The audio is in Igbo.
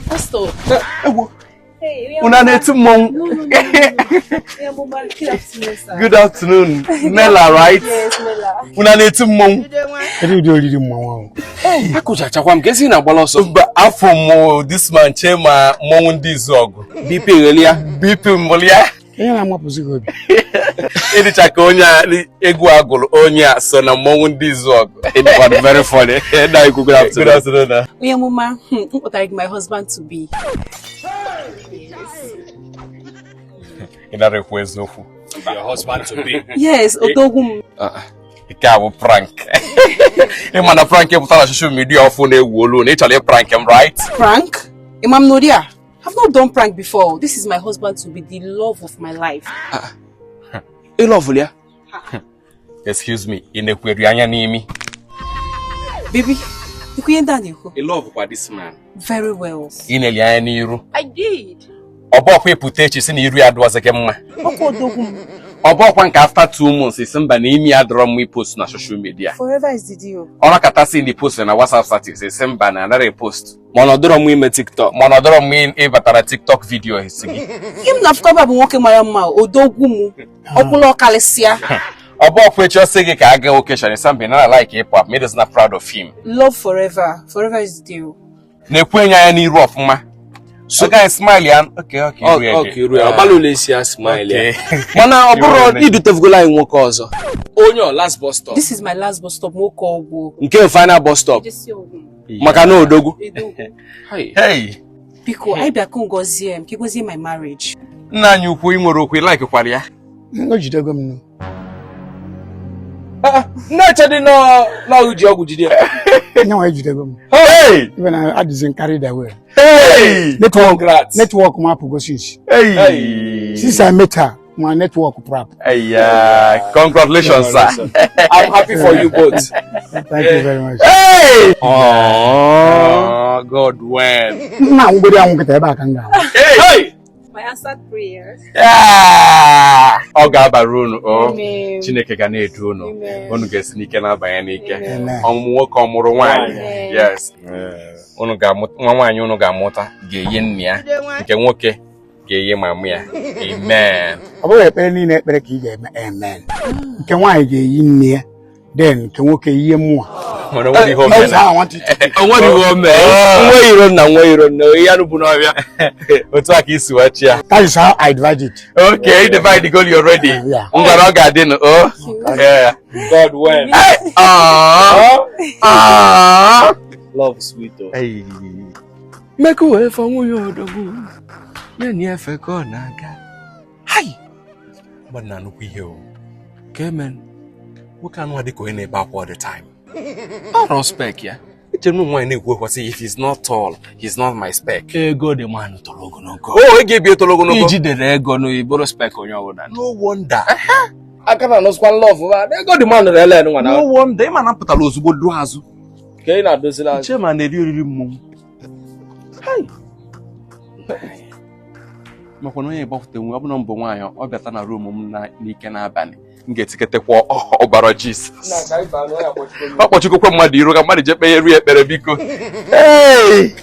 Pastor. Hey, No. Good afternoon, Mela, right? Yes, Mela. Hey, this man chema Uwaezuoke. BP earlier. BP Molia. So na Uwaezuoke. It was very funny. Good afternoon. What I like my husband to be. Your husband to be. Yes, Odogum. It prank. Man, a prank on social media phone actually prank him, right? Prank? Imam Nodia. I've not done prank before. This is my husband to be, the love of my life. You love Julia? Excuse me, in the Baby, you couldn't done you. You love what this man? Very well. In a I did. About we put it in the was again. About one after 2 months, is somebody me a drum we post on social media. Forever is the deal. All I can see in the post on a WhatsApp status is somebody another post. Monodrom we TikTok. Monodrom we a TikTok video. Him not covered walking my mouth. Odogum. Opulo Calesia. About which you're saying occasion is something I like hip hop. Made us not proud of him. Love forever. Forever is the deal. Nequenya any rough ma. So guys smile yan. Okay. Balulisia smile. Mana oburo you do tevgola in work also. On your last bus stop. This is my last bus stop. Moko. Nke final bus stop. Makano Odogu. Hey. Pico, I be a Congozium. Kigozi my marriage. Na nyukwu imorokwe like kwalia. No jidego no. No chadi no uji ogu jide. No I jidego. Hey. Even I didn't carry that way. Hey. Network map go since. Hey. Since I met her, my network prop. Hey, congratulations, sir. I'm happy for you both. Thank you very much. Hey. Oh, God, when? Now we go get back and down. Hey. My answered prayers. Yeah. Oga barunu Chineke ga na-edu no. Onu ga-esinike na abanye n'ike. Nwoke ọmụrụ nwanyị. Yes. Unu ga-amụta nwanyị unu ga-amụta ga-eyi nne ya. Nke nwoke ga-eyi mama ya. Amen. Ọ bụrụ ekpere niile ekpere ka ị ga-eme amen. Nke nwanyị ga-eyi nne ya. Then nke nwoke yiye mmụọ. Mana what do you What do you want, man? That is how I divide it. Okay, divide the goal you're ready. Yeah. Yeah. God win. Love sweet. Hey. Make way for you. Hi. But now we here. Okay, man. We can't go in about all the time. I don't spec, yeah. If he's not tall, he's not my spec. Go the man to logo no go. Oh, he gave you to logo no go. The ego no you spec on your own. No wonder. I can't know one love. They got the man to the one. No wonder. Man, put a loose wood duazu. Okay, now does it? Chairman, they really move. Hi. Makono about the woman number 1 or better na room na Nikana Bani. Get to kwa obaro Jesus. What you go from my dear, I'm managing every Hey!